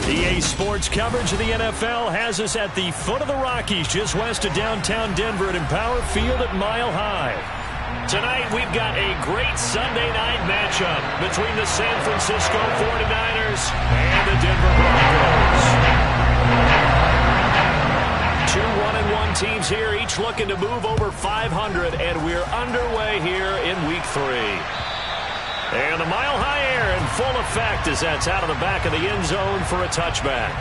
EA Sports coverage of the NFL has us at the foot of the Rockies, just west of downtown Denver at Empower Field at Mile High. Tonight, we've got a great Sunday night matchup between the San Francisco 49ers and the Denver Broncos. Two 1-1 teams here, each looking to move over 500, and we're underway here in Week 3. And the Mile High air in full effect as that's out of the back of the end zone for a touchback.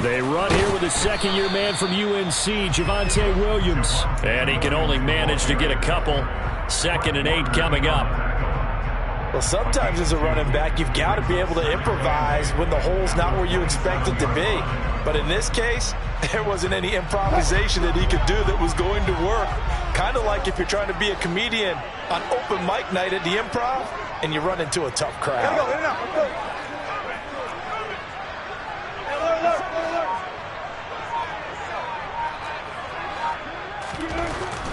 They run here with a second-year man from UNC, Javonte Williams. And he can only manage to get a couple. 2nd and 8 coming up. Well, sometimes as a running back, you've got to be able to improvise when the hole's not where you expect it to be. But in this case, there wasn't any improvisation that he could do that was going to work. Kind of like if you're trying to be a comedian on open mic night at the Improv and you run into a tough crowd.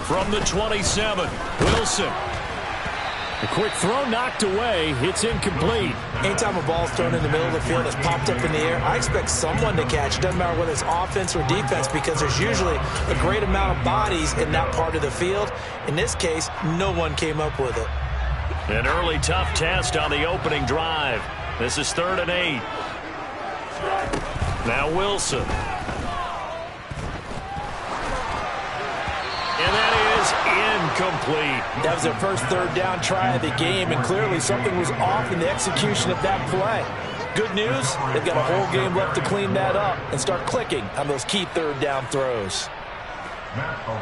From the 27, Wilson. A quick throw knocked away. It's incomplete. Anytime a ball's thrown in the middle of the field that's popped up in the air, I expect someone to catch. It doesn't matter whether it's offense or defense because there's usually a great amount of bodies in that part of the field. In this case, no one came up with it. An early tough test on the opening drive. This is 3rd and 8. Now Wilson. And that is incomplete. That was their first 3rd down try of the game, and clearly something was off in the execution of that play. Good news, they've got a whole game left to clean that up and start clicking on those key 3rd down throws.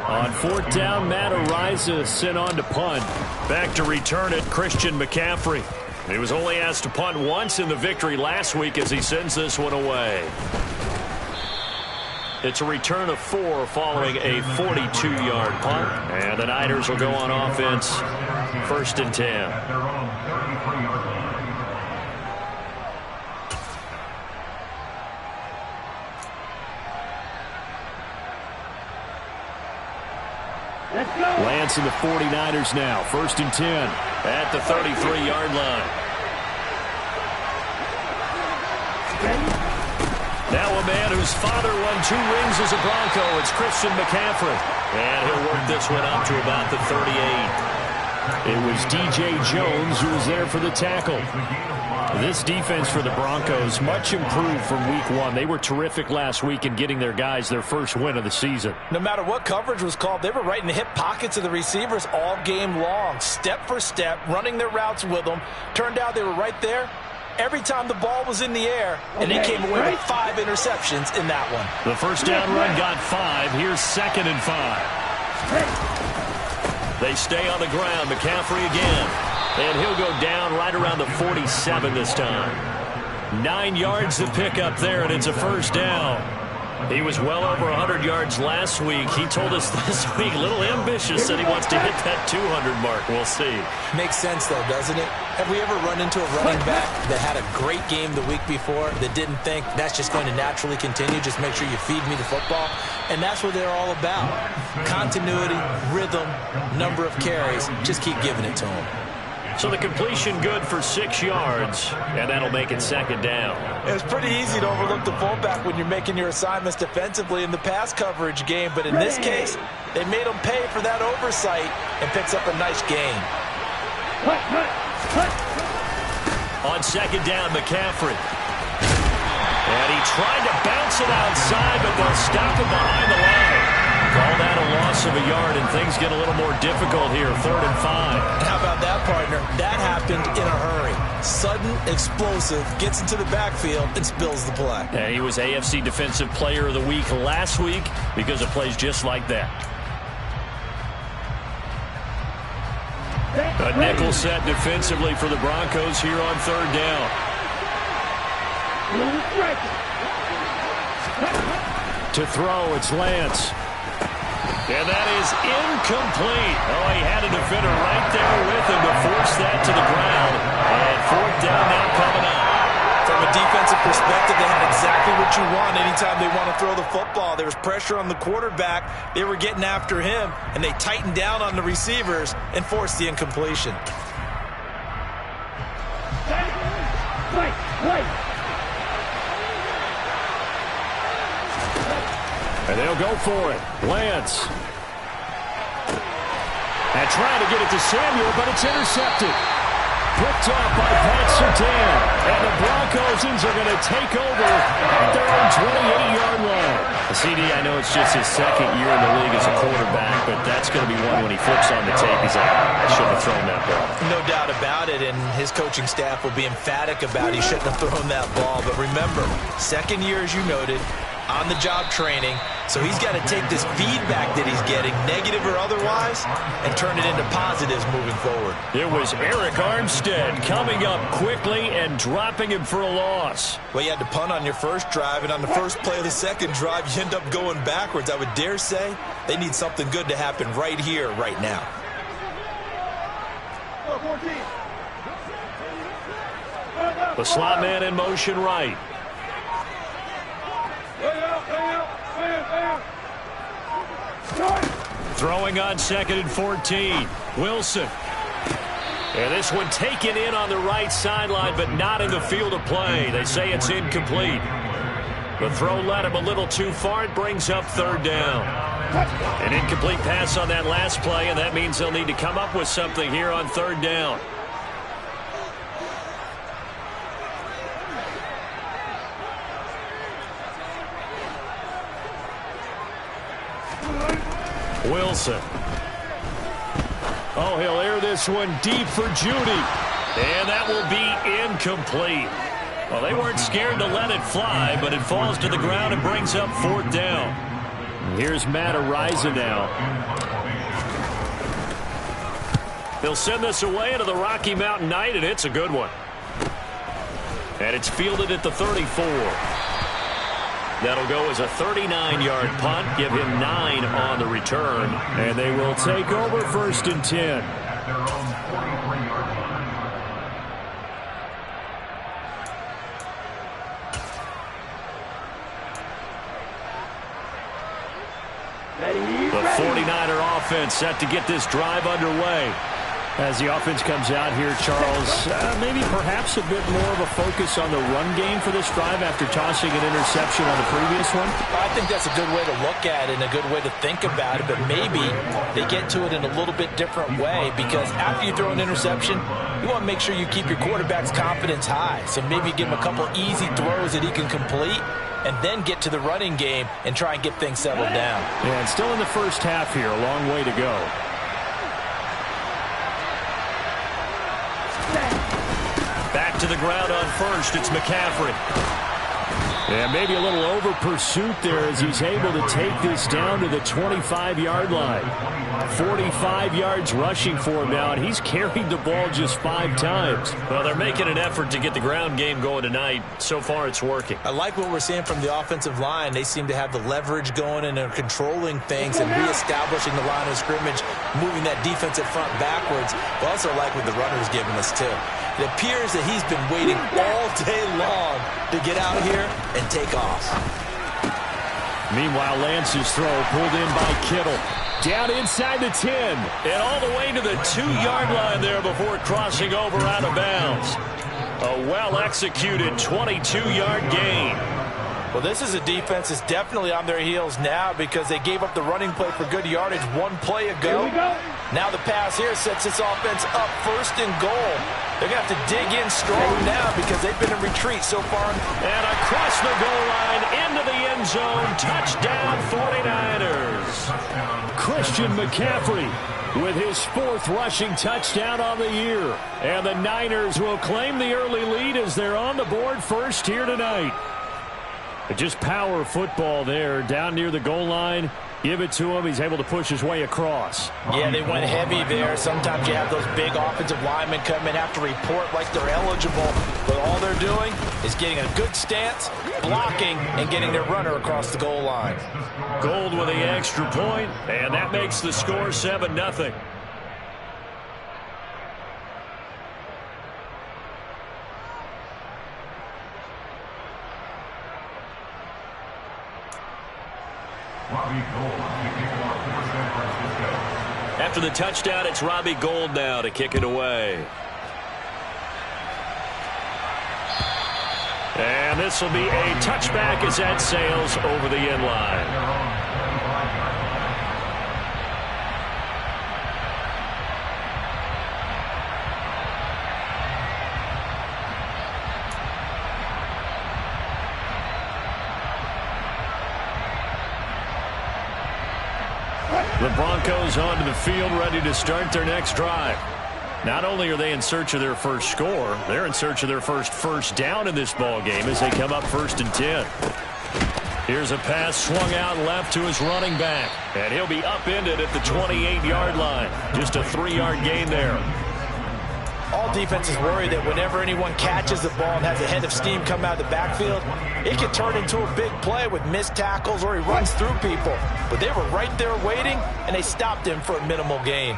On 4th down, Matt Ariza sent on to punt. Back to return it, Christian McCaffrey. He was only asked to punt once in the victory last week as he sends this one away. It's a return of 4 following a 42-yard punt. And the Niners will go on offense, 1st and 10. Lance and the 49ers now, 1st and 10 at the 33-yard line. Now a man whose father won 2 rings as a Bronco. It's Christian McCaffrey. And he'll work this one up to about the 38. It was D.J. Jones who was there for the tackle. This defense for the Broncos, much improved from Week 1. They were terrific last week in getting their guys their first win of the season. No matter what coverage was called, they were right in the hip pockets of the receivers all game long. Step for step, running their routes with them. Turned out they were right there every time the ball was in the air, and they came away with 5 interceptions in that one. The first down run got 5. Here's 2nd and 5. They stay on the ground. McCaffrey again. And he'll go down right around the 47 this time. 9 yards to pick up there, and it's a first down. He was well over 100 yards last week. He told us this week, a little ambitious, that he wants to hit that 200 mark. We'll see. Makes sense, though, doesn't it? Have we ever run into a running back that had a great game the week before that didn't think that's just going to naturally continue? Just make sure you feed me the football. And that's what they're all about. Continuity, rhythm, number of carries. Just keep giving it to them. So the completion good for 6 yards, and that'll make it 2nd down. It's pretty easy to overlook the fullback when you're making your assignments defensively in the pass coverage game, but in this case, they made him pay for that oversight and picks up a nice gain. On 2nd down, McCaffrey. And he tried to bounce it outside, but they'll stop him behind the line. Call that a loss of a yard, and things get a little more difficult here, 3rd and 5. How about that, partner? That happened in a hurry. Sudden, explosive, gets into the backfield, and spills the play. And he was AFC Defensive Player of the Week last week because of plays just like that. A nickel set defensively for the Broncos here on 3rd down. To throw, it's Lance. And that is incomplete. Oh, he had a defender right there with him to force that to the ground. And fourth down now coming up. From a defensive perspective, they had exactly what you want anytime they want to throw the football. There was pressure on the quarterback. They were getting after him, and they tightened down on the receivers and forced the incompletion. And they'll go for it. Lance. And trying to get it to Samuel, but it's intercepted. Picked off by Pat Surtain. And the Broncos are going to take over at their own 28-yard line. The CD, I know it's just his second year in the league as a quarterback, but that's going to be one when he flips on the tape. He's like, I shouldn't have thrown that ball. No doubt about it, and his coaching staff will be emphatic about he shouldn't have thrown that ball. But remember, second year, as you noted, on-the-job training, so he's got to take this feedback that he's getting, negative or otherwise, and turn it into positives moving forward. It was Eric Armstead coming up quickly and dropping him for a loss. Well, you had to punt on your first drive, and on the first play of the second drive, you end up going backwards. I would dare say they need something good to happen right here, right now. The slot man in motion right. Throwing on 2nd and 14. Wilson. And this one taken in on the right sideline, but not in the field of play. They say it's incomplete. The throw led him a little too far. It brings up 3rd down. An incomplete pass on that last play, and that means they'll need to come up with something here on 3rd down. Wilson. Oh, he'll air this one deep for Judy. And that will be incomplete. Well, they weren't scared to let it fly, but it falls to the ground and brings up 4th down. Here's Matt Ariza now. They'll send this away into the Rocky Mountain Night, and it's a good one. And it's fielded at the 34. That'll go as a 39-yard punt, give him 9 on the return, and they will take over 1st and 10. The 49er offense set to get this drive underway. As the offense comes out here, Charles, maybe perhaps a bit more of a focus on the run game for this drive after tossing an interception on the previous one? I think that's a good way to look at it and a good way to think about it, but maybe they get to it in a little bit different way, because after you throw an interception, you want to make sure you keep your quarterback's confidence high. So maybe give him a couple easy throws that he can complete, and then get to the running game and try and get things settled down. Yeah, and still in the first half here, a long way to go. Back to the ground on 1st, it's McCaffrey. And maybe a little over pursuit there as he's able to take this down to the 25-yard line. 45 yards rushing for him now, and he's carried the ball just 5 times. Well, they're making an effort to get the ground game going tonight. So far, it's working. I like what we're seeing from the offensive line. They seem to have the leverage going, and they're controlling things and reestablishing the line of scrimmage, moving that defensive front backwards. But also like what the runner's giving us, too. It appears that he's been waiting all day long to get out here and take off. Meanwhile, Lance's throw pulled in by Kittle. Down inside the 10. And all the way to the 2-yard line there before crossing over out of bounds. A well-executed 22-yard gain. Well, this is a defense that's definitely on their heels now because they gave up the running play for good yardage one play ago. Now the pass here sets this offense up 1st and goal. They're going to have to dig in strong now because they've been in retreat so far. And across the goal line, into the end zone, touchdown 49ers. Christian McCaffrey with his 4th rushing touchdown on the year. And the Niners will claim the early lead as they're on the board first here tonight. But just power football there down near the goal line. Give it to him. He's able to push his way across. Yeah, they went heavy there. Sometimes you have those big offensive linemen come in, have to report like they're eligible. But all they're doing, is getting a good stance, blocking, and getting their runner across the goal line. Gold with the extra point, and that makes the score 7-0. After the touchdown, it's Robbie Gould now to kick it away. And this will be a touchback as that sails over the end line. The Broncos onto the field ready to start their next drive. Not only are they in search of their first score, they're in search of their first down in this ball game as they come up 1st and 10. Here's a pass swung out left to his running back, and he'll be upended at the 28-yard line. Just a 3-yard gain there. All defenses worry that whenever anyone catches the ball and has a head of steam come out of the backfield, it can turn into a big play with missed tackles or he runs through people. But they were right there waiting, and they stopped him for a minimal gain.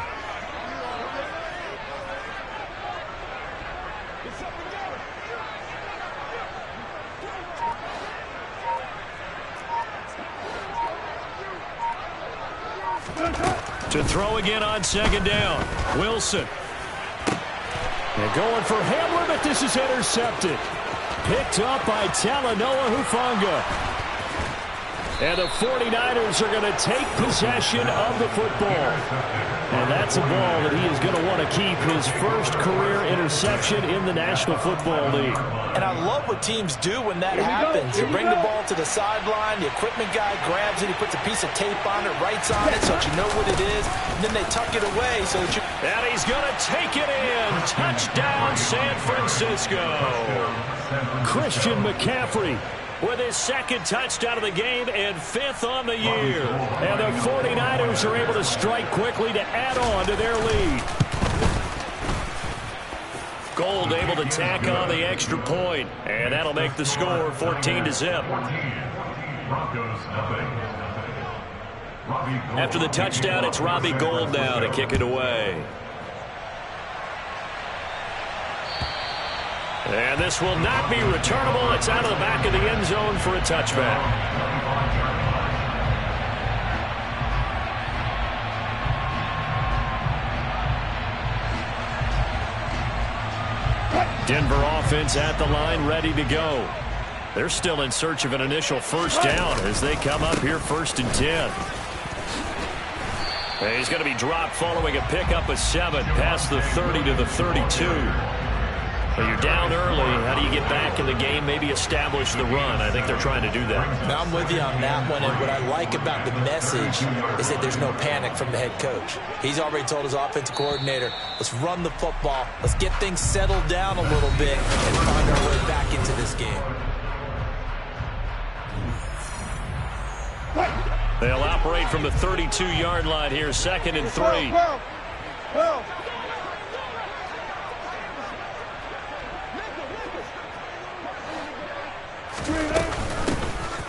To throw again on 2nd down. Wilson. And going for Hamler, but this is intercepted. Picked up by Talanoa Hufanga. And the 49ers are going to take possession of the football. And that's a ball that he is going to want to keep, his first career interception in the National Football League. And I love what teams do when that happens. You bring the ball to the sideline, the equipment guy grabs it, he puts a piece of tape on it, writes on it so that you know what it is, and then they tuck it away so that you... And he's going to take it in. Touchdown, San Francisco. Christian McCaffrey with his 2nd touchdown of the game and 5th on the year. And the 49ers are able to strike quickly to add on to their lead. Gould able to tack on the extra point, and that'll make the score 14-0. After the touchdown, it's Robbie Gould now to kick it away. And this will not be returnable. It's out of the back of the end zone for a touchback. Denver offense at the line, ready to go. They're still in search of an initial first down as they come up here 1st and 10. And he's going to be dropped following a pickup of 7 past the 30 to the 32. Well, you're down early. How do you get back in the game? Maybe establish the run. I think they're trying to do that. Now, I'm with you on that one, and what I like about the message is that there's no panic from the head coach. He's already told his offensive coordinator, let's run the football, let's get things settled down a little bit and find our way back into this game. They'll operate from the 32-yard line here, 2nd and 3.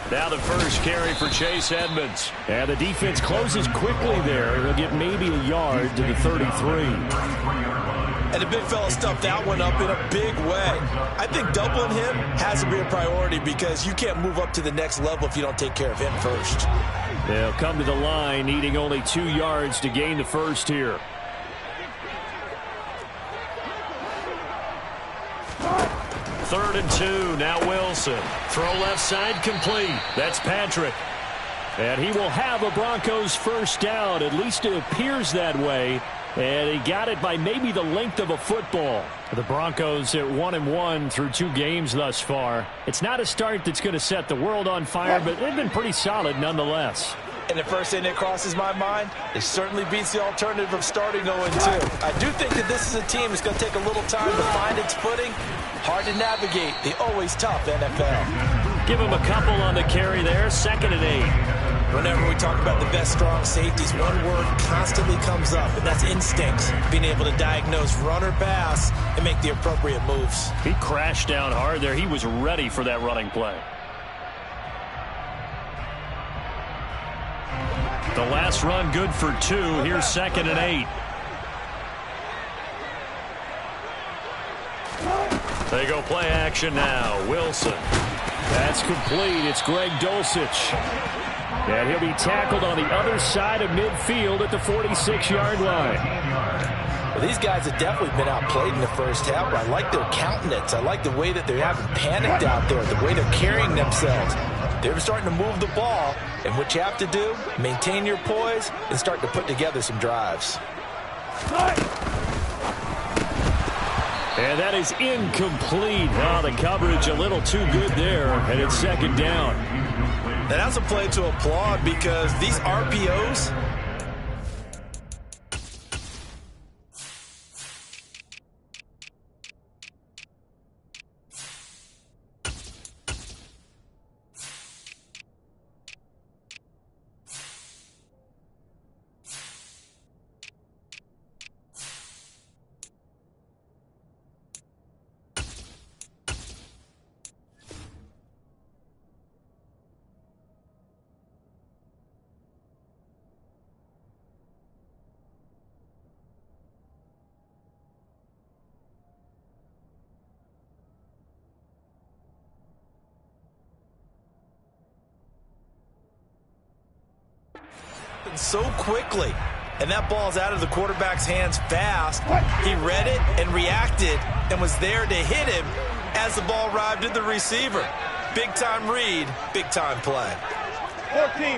Now the first carry for Chase Edmonds. And the defense closes quickly there. He'll get maybe a yard to the 33. And the big fella stuffed that one up in a big way. I think doubling him has to be a priority because you can't move up to the next level if you don't take care of him first. They'll come to the line, needing only 2 yards to gain the first here. Third and 2. Now Wilson. Throw left side complete. That's Patrick. And he will have a Broncos first down. At least it appears that way. And he got it by maybe the length of a football. The Broncos at 1-1 through 2 games thus far. It's not a start that's going to set the world on fire, but they've been pretty solid nonetheless. And the first thing that crosses my mind, it certainly beats the alternative of starting 0-2. I do think that this is a team that's going to take a little time to find its footing. Hard to navigate the always tough NFL. Give him a couple on the carry there. 2nd and 8. Whenever we talk about the best strong safeties, one word constantly comes up, and that's instincts. Being able to diagnose run or pass and make the appropriate moves. He crashed down hard there. He was ready for that running play. The last run good for 2. Here's 2nd and 8. They go play action now. Wilson. That's complete. It's Greg Dulcich. And he'll be tackled on the other side of midfield at the 46-yard line. Well, these guys have definitely been outplayed in the first half, but I like their countenance. I like the way that they haven't panicked out there, the way they're carrying themselves. They're starting to move the ball, and what you have to do, maintain your poise and start to put together some drives. And that is incomplete. Oh, the coverage a little too good there, and it's 2nd down. And that's a play to applaud because these RPOs, so quickly, and that ball's out of the quarterback's hands fast. He read it and reacted and was there to hit him as the ball arrived at the receiver. Big time read, big time play. 14.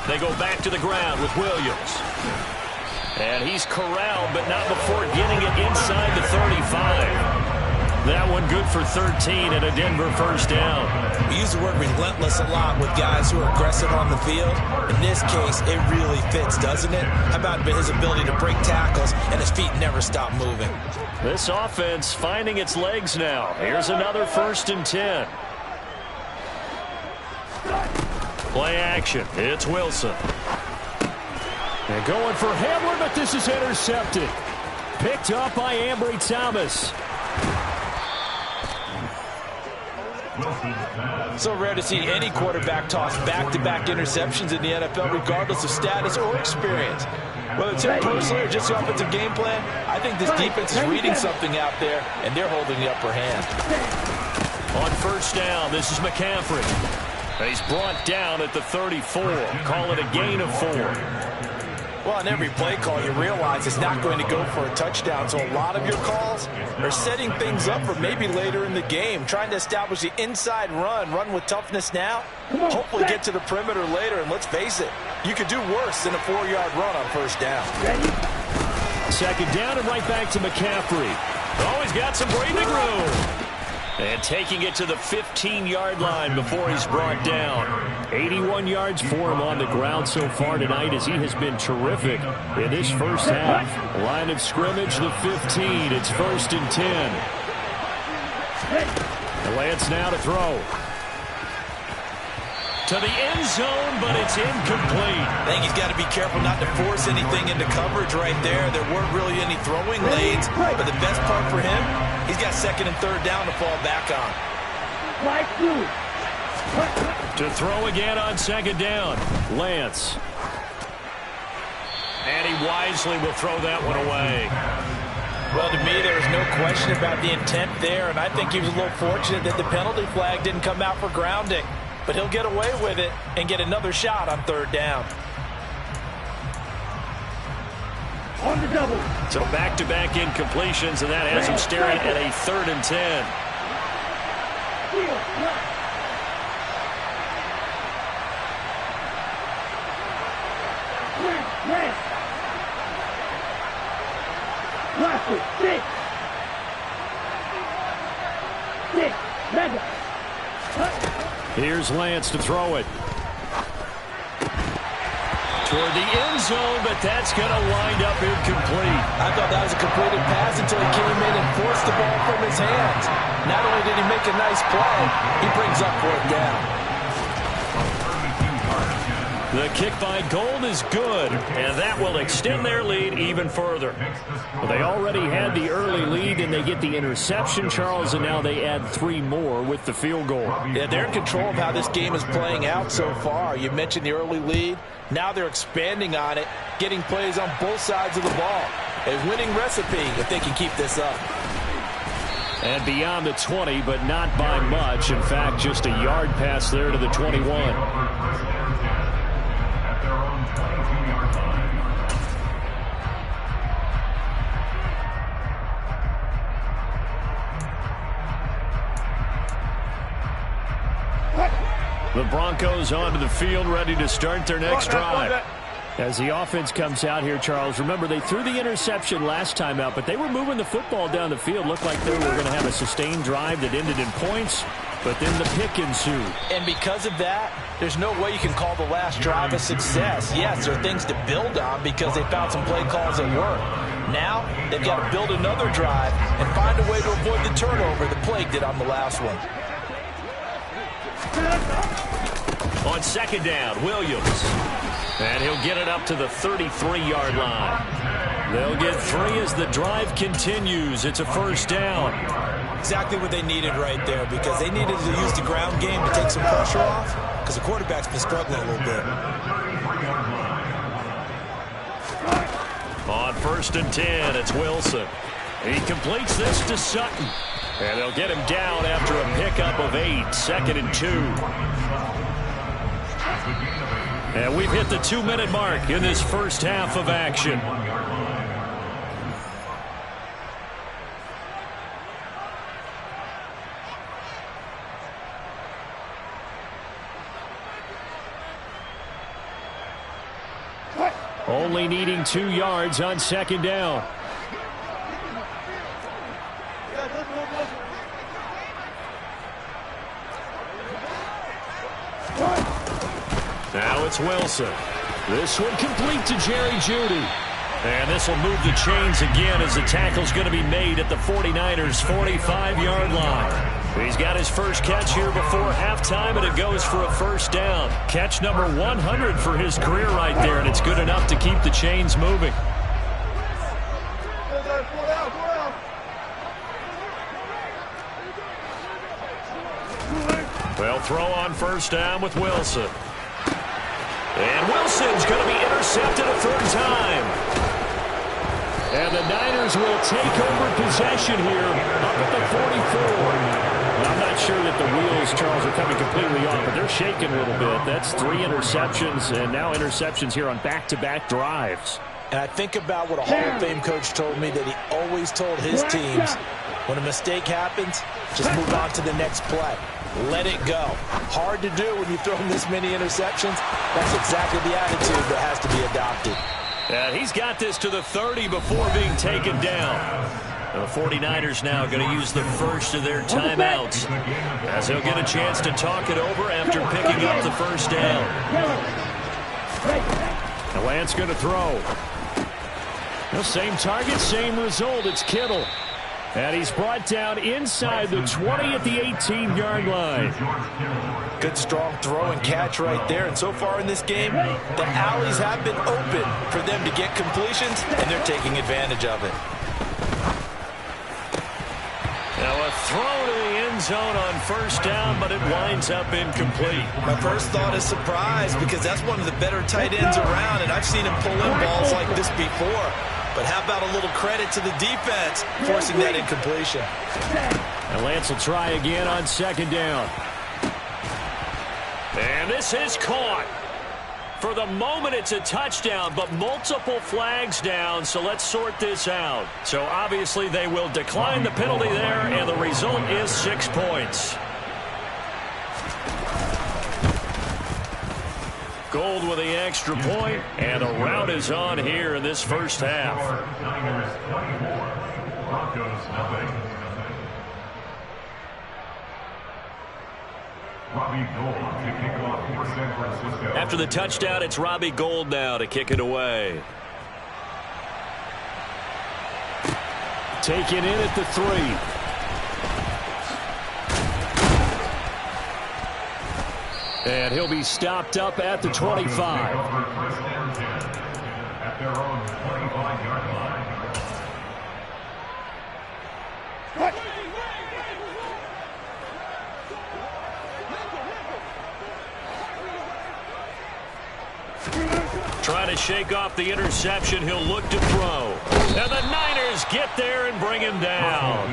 They go back to the ground with Williams. And he's corralled, but not before getting it inside the 35. That one good for 13 and a Denver first down. We use the word relentless a lot with guys who are aggressive on the field. In this case, it really fits, doesn't it? How about his ability to break tackles and his feet never stop moving? This offense finding its legs now. Here's another 1st and 10. Play action. It's Wilson. And going for Hamler, but this is intercepted. Picked up by Ambry Thomas. So rare to see any quarterback toss back-to-back interceptions in the NFL, regardless of status or experience. Whether it's him personally or just the offensive game plan, I think this defense is reading something out there, and they're holding the upper hand. On 1st down, this is McCaffrey. He's brought down at the 34. Call it a gain of 4. Well, on every play call, you realize it's not going to go for a touchdown. So a lot of your calls are setting things up for maybe later in the game, trying to establish the inside run with toughness now, hopefully get to the perimeter later. And let's face it, you could do worse than a 4-yard run on 1st down. 2nd down and right back to McCaffrey. Oh, he's got some breathing room. And taking it to the 15-yard line before he's brought down. 81 yards for him on the ground so far tonight as he has been terrific in this first half. Line of scrimmage, the 15. It's 1st and 10. Lance now to throw. To the end zone, but it's incomplete. I think he's got to be careful not to force anything into coverage right there. There weren't really any throwing lanes, but the best part for him, he's got 2nd and 3rd down to fall back on. To throw again on 2nd down, Lance. And he wisely will throw that one away. Well, to me, there was no question about the intent there, and I think he was a little fortunate that the penalty flag didn't come out for grounding. But he'll get away with it and get another shot on 3rd down. On the double. So back-to-back incompletions, and that has him staring at a 3rd and 10. Here's Lance to throw it. Toward the end zone, but that's going to wind up incomplete. I thought that was a completed pass until he came in and forced the ball from his hands. Not only did he make a nice play, he brings up 4th down. The kick by Gold is good, and that will extend their lead even further. Well, they already had the early lead, and they get the interception, Charles, and now they add 3 more with the field goal. Yeah, they're in control of how this game is playing out so far. You mentioned the early lead. Now they're expanding on it, getting plays on both sides of the ball. A winning recipe if they can keep this up. And beyond the 20, but not by much. In fact, just a yard pass there to the 21. The Broncos onto the field, ready to start their next drive. As the offense comes out here, Charles, remember they threw the interception last time out, but they were moving the football down the field. Looked like they were going to have a sustained drive that ended in points, but then the pick ensued. And because of that, there's no way you can call the last drive a success. Yes, there are things to build on because they found some play calls that work. Now, they've got to build another drive and find a way to avoid the turnover that plagued it on the last one. On second down, Williams. And he'll get it up to the 33-yard line. They'll get 3 as the drive continues. It's a first down. Exactly what they needed right there, because they needed to use the ground game to take some pressure off, because the quarterback's been struggling a little bit. On 1st and 10, it's Wilson. He completes this to Sutton. And they'll get him down after a pickup of 8, 2nd and 2. And we've hit the 2-minute mark in this first half of action. Only needing 2 yards on second down. Now it's Wilson. This one complete to Jerry Jeudy. And this will move the chains again as the tackle's going to be made at the 49ers' 45-yard line. He's got his first catch here before halftime, and it goes for a first down. Catch number 100 for his career right there, and it's good enough to keep the chains moving. They'll throw on first down with Wilson. And Wilson's going to be intercepted a 3rd time. And the Niners will take over possession here up at the 44. And I'm not sure that the wheels, Charles, are coming completely off, but they're shaking a little bit. That's 3 interceptions, and now interceptions here on back-to-back drives. And I think about what a Hall of Fame coach told me that he always told his teams, when a mistake happens, just move on to the next play. Let it go. Hard to do when you throw this many interceptions. That's exactly the attitude that has to be adopted. And he's got this to the 30 before being taken down. The 49ers now going to use the first of their timeouts, as they'll get a chance to talk it over after picking up the first down. The Lance going to throw. The same target, same result. It's Kittle. And he's brought down inside the 20 at the 18-yard line. Good strong throw and catch right there. And so far in this game, the alleys have been open for them to get completions, and they're taking advantage of it. Now a throw to the end zone on first down, but it winds up incomplete. My first thought is surprise, because that's one of the better tight ends around, and I've seen him pull in balls like this before. But how about a little credit to the defense forcing that incompletion? And Lance will try again on second down. And this is caught. For the moment, it's a touchdown, but multiple flags down, so let's sort this out. So obviously they will decline the penalty there, and the result is 6 points. Gold with the extra point, and a rout is on here in this first half. After the touchdown, it's Robbie Gould now to kick it away. Taken in at the 3. And he'll be stopped up at the 25. At their own 25-yard line. Trying to shake off the interception. He'll look to throw. And the Niners get there and bring him down.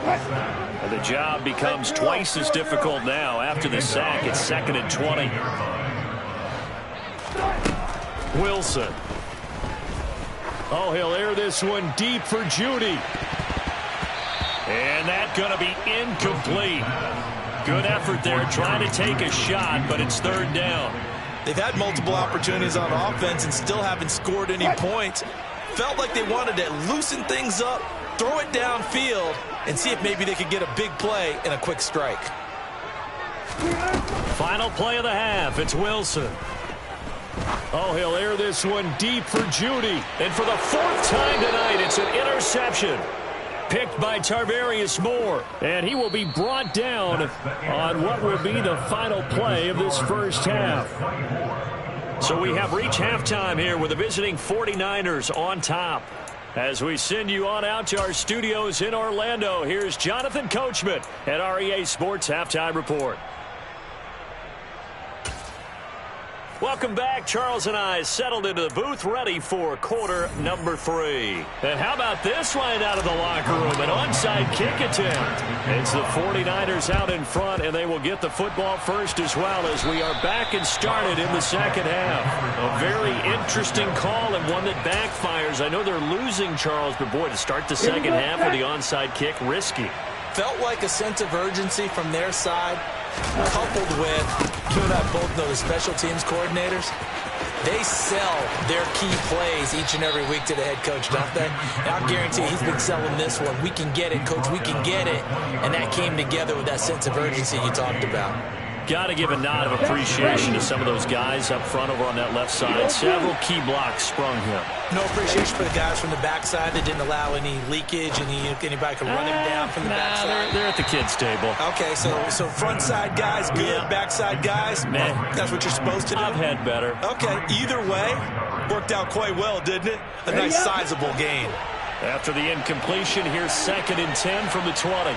And the job becomes twice as difficult now. After the sack, it's 2nd and 20. Wilson. Oh, he'll air this one deep for Judy. And that's going to be incomplete. Good effort there trying to take a shot, but it's 3rd down. They've had multiple opportunities on offense and still haven't scored any points. Felt like they wanted to loosen things up, throw it downfield, and see if maybe they could get a big play and a quick strike. Final play of the half. It's Wilson. Oh, he'll air this one deep for Judy. And for the 4th time tonight, it's an interception. Picked by Tarvarius Moore. And he will be brought down on what will be the final play of this first half. So we have reached halftime here with the visiting 49ers on top. As we send you on out to our studios in Orlando, here's Jonathan Coachman at REA Sports Halftime Report. Welcome back. Charles and I settled into the booth ready for quarter number 3. And how about this line out of the locker room? An onside kick attempt. It's the 49ers out in front, and they will get the football first as well as we are back and started in the second half. A very interesting call and one that backfires. I know they're losing, Charles, but boy, to start the second half with the onside kick, risky. Felt like a sense of urgency from their side, coupled with, you and I both know the special teams coordinators, they sell their key plays each and every week to the head coach, don't they? And I guarantee you he's been selling this one. We can get it, coach, we can get it. And that came together with that sense of urgency you talked about. Got to give a nod of appreciation to some of those guys up front over on that left side. Several key blocks sprung him. No appreciation for the guys from the backside that didn't allow any leakage, anybody could run him down from the backside. They're at the kids' table. Okay, so front side guys, good. Yeah. Backside guys, that's what you're supposed to do? I've had better. Okay, either way, worked out quite well, didn't it? A nice sizable gain. After the incompletion, here's 2nd and 10 from the 20.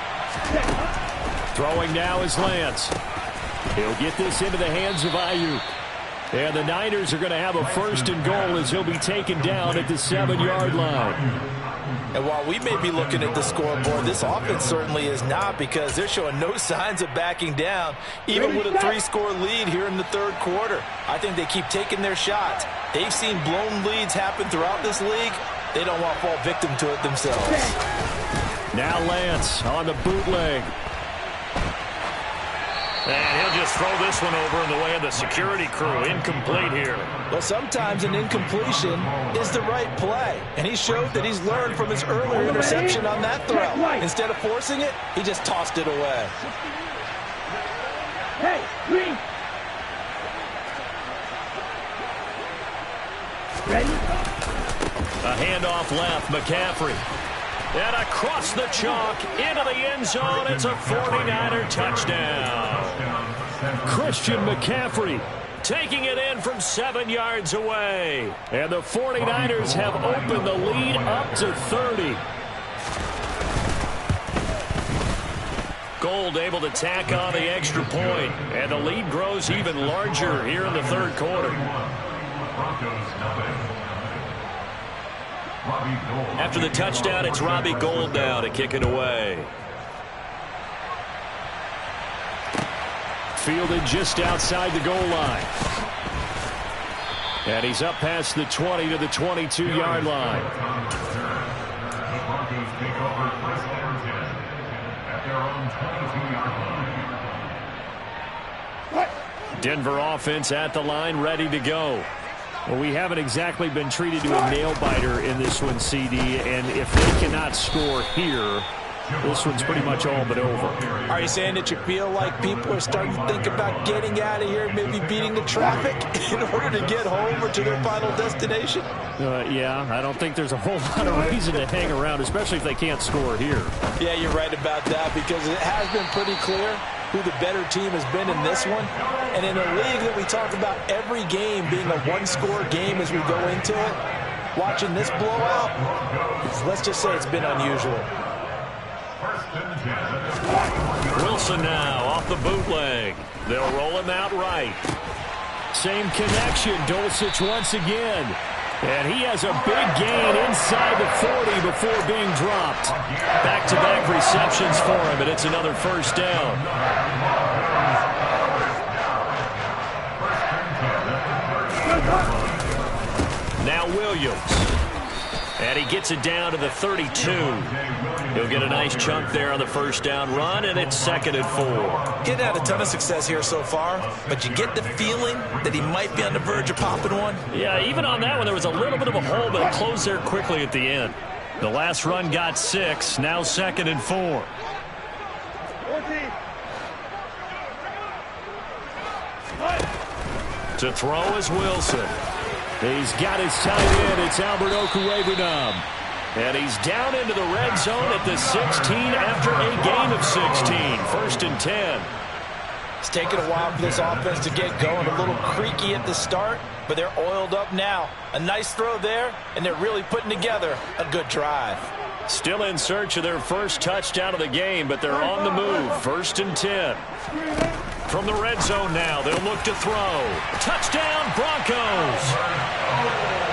Throwing now is Lance. He'll get this into the hands of Ayuk. And the Niners are going to have a 1st and goal as he'll be taken down at the 7-yard line. And while we may be looking at the scoreboard, this offense certainly is not, because they're showing no signs of backing down, even with a 3-score lead here in the 3rd quarter. I think they keep taking their shots. They've seen blown leads happen throughout this league. They don't want to fall victim to it themselves. Now Lance on the bootleg. And he'll just throw this one over in the way of the security crew. Incomplete here. Well, sometimes an incompletion is the right play. And he showed that he's learned from his earlier interception on that throw. Instead of forcing it, he just tossed it away. Hey, green. Ready? A handoff left, McCaffrey. And across the chalk, into the end zone, it's a 49er touchdown. Christian McCaffrey taking it in from 7 yards away. And the 49ers have opened the lead up to 30. Gold able to tack on the extra point. And the lead grows even larger here in the 3rd quarter. After the touchdown, it's Robbie Gould now to kick it away. Fielded just outside the goal line. And he's up past the 20 to the 22-yard line. Denver offense at the line, ready to go. Well, we haven't exactly been treated to a nail-biter in this one, CD, and if they cannot score here, this one's pretty much all but over. Are you saying that you feel like people are starting to think about getting out of here, maybe beating the traffic in order to get home or to their final destination? Yeah, I don't think there's a whole lot of reason to hang around, especially if they can't score here. Yeah, you're right about that, because it has been pretty clear who the better team has been in this one. And in a league that we talk about every game being a one-score game as we go into it, watching this blowout, let's just say it's been unusual. Wilson now off the bootleg. They'll roll him out right. Same connection. Dulcich once again. And he has a big gain inside the 40 before being dropped. Back-to-back receptions for him, and it's another first down. Now Williams. And he gets it down to the 32. He'll get a nice chunk there on the first down run, and it's 2nd and 4. Getting had a ton of success here so far, but you get the feeling that he might be on the verge of popping one. Yeah, even on that one, there was a little bit of a hole, but it closed there quickly at the end. The last run got 6, now 2nd and 4. To throw is Wilson. He's got his tight end. It's Albert Okwuegbunam. And he's down into the red zone at the 16 after a gain of 16. 1st and 10. It's taken a while for this offense to get going. A little creaky at the start, but they're oiled up now. A nice throw there, and they're really putting together a good drive. Still in search of their first touchdown of the game, but they're on the move. 1st and 10. From the red zone now, they'll look to throw. Touchdown, Broncos!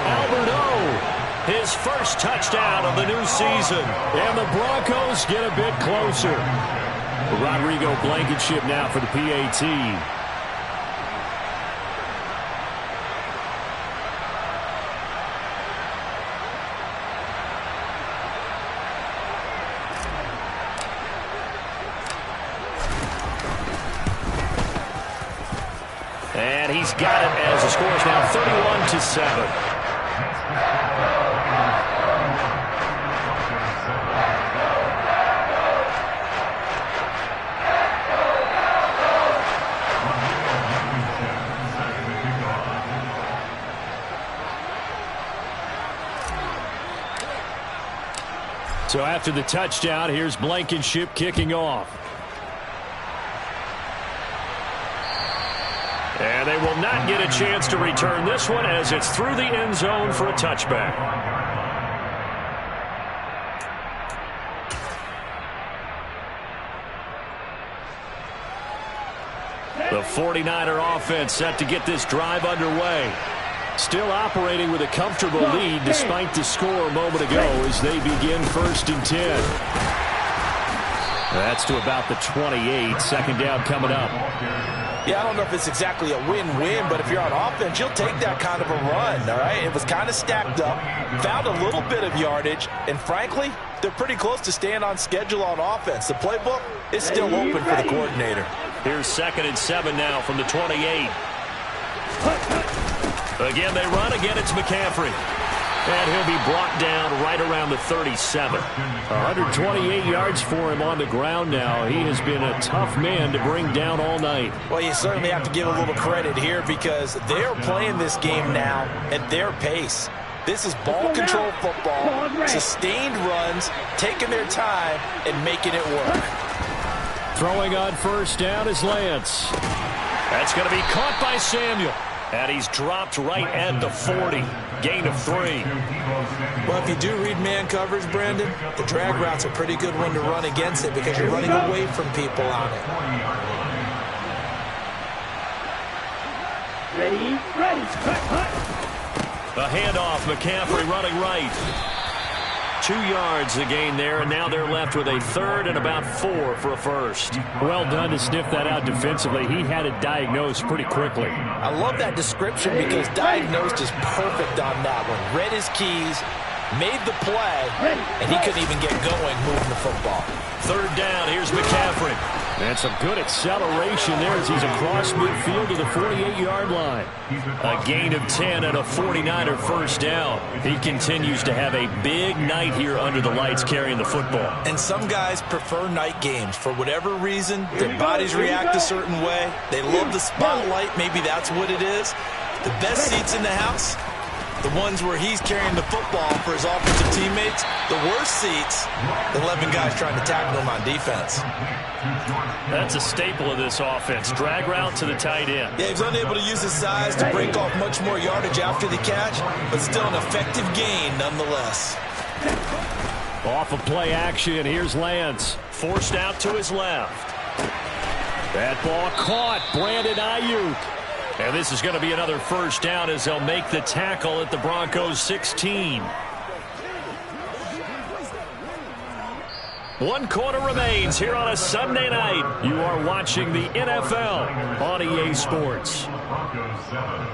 Albert O, his first touchdown of the new season. And the Broncos get a bit closer. Rodrigo Blankenship now for the PAT. And he's got it as the score is now 31-7. So after the touchdown, here's Blankenship kicking off. And they will not get a chance to return this one as it's through the end zone for a touchback. The 49er offense set to get this drive underway. Still operating with a comfortable lead despite the score a moment ago as they begin 1st and 10. That's to about the 28. 2nd down coming up. Yeah, I don't know if it's exactly a win-win, but if you're on offense, you'll take that kind of a run, all right? It was kind of stacked up, found a little bit of yardage, and frankly, they're pretty close to staying on schedule on offense. The playbook is still open for the coordinator. Here's 2nd and 7 now from the 28. Again, they run. Again, it's McCaffrey. And he'll be brought down right around the 37. 128 yards for him on the ground now. He has been a tough man to bring down all night. Well, you certainly have to give a little credit here because they're playing this game now at their pace. This is ball control football, sustained runs, taking their time and making it work. Throwing on 1st down is Lance. That's going to be caught by Samuel. And he's dropped right at the 40. Gain of 3. Well, if you do read man coverage, Brandon, the drag route's a pretty good one to run against it because you're running away from people on it. Ready, ready. A handoff, McCaffrey running right. 2 yards the gain there, and now they're left with a 3rd and about 4 for a first. Well done to sniff that out defensively. He had it diagnosed pretty quickly. I love that description because diagnosed is perfect on that one. Read his keys, made the play, and he couldn't even get going moving the football. 3rd down, here's McCaffrey. And some good acceleration there as he's across midfield to the 48-yard line. A gain of 10 and a 49er first down. He continues to have a big night here under the lights carrying the football. And some guys prefer night games. For whatever reason, their bodies react a certain way. They love the spotlight. Maybe that's what it is. The best seats in the house, The ones where he's carrying the football for his offensive teammates, the worst seats, the 11 guys trying to tackle him on defense. That's a staple of this offense. Drag route to the tight end. Yeah, he's unable to use his size to break off much more yardage after the catch, but still an effective gain nonetheless. Off of play action, here's Lance. Forced out to his left. That ball caught. Brandon Ayuk. And this is going to be another first down as they'll make the tackle at the Broncos 16. 1 quarter remains here on a Sunday night. You are watching the NFL on EA Sports. Broncos 7.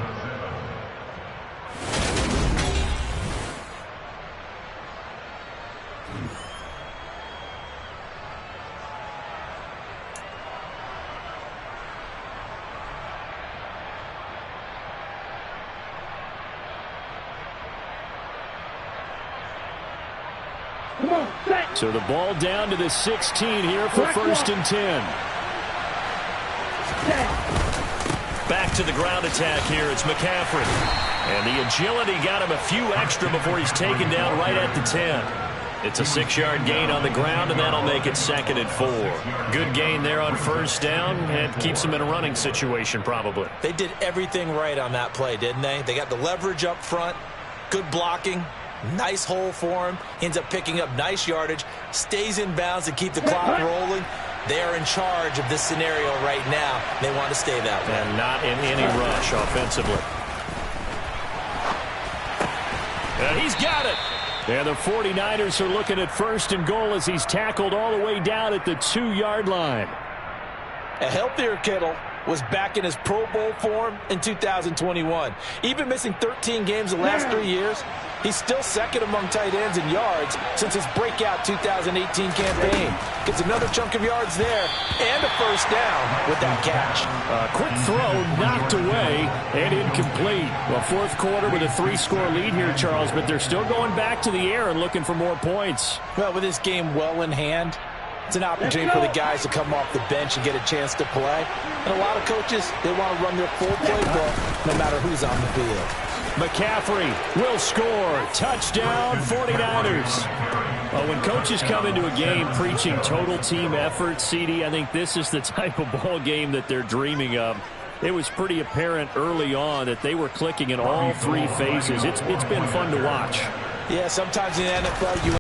Come on, set. So the ball down to the 16 here for first and 10. Back to the ground attack here. It's McCaffrey. And the agility got him a few extra before he's taken down right at the 10. It's a 6-yard gain on the ground, and that'll make it 2nd and 4. Good gain there on first down, and keeps him in a running situation probably. They did everything right on that play, didn't they? They got the leverage up front, good blocking, nice hole for him, ends up picking up nice yardage, stays in bounds to keep the clock rolling. They are in charge of this scenario right now. They want to stay that way. And not in any rush offensively. And he's got it. And the 49ers are looking at first and goal as he's tackled all the way down at the 2-yard line. A healthier Kittle was back in his Pro Bowl form in 2021. Even missing 13 games the last 3 years, he's still second among tight ends in yards since his breakout 2018 campaign. Gets another chunk of yards there and a first down with that catch. A quick throw knocked away and incomplete. Well, fourth quarter with a 3-score lead here, Charles, but they're still going back to the air and looking for more points. Well, with this game well in hand, it's an opportunity for the guys to come off the bench and get a chance to play. And a lot of coaches, they want to run their full playbook no matter who's on the field. McCaffrey will score. Touchdown, 49ers. When coaches come into a game preaching total team effort, CD, I think this is the type of ball game that they're dreaming of. It was pretty apparent early on that they were clicking in all 3 phases. It's been fun to watch. Yeah, sometimes in the NFL, you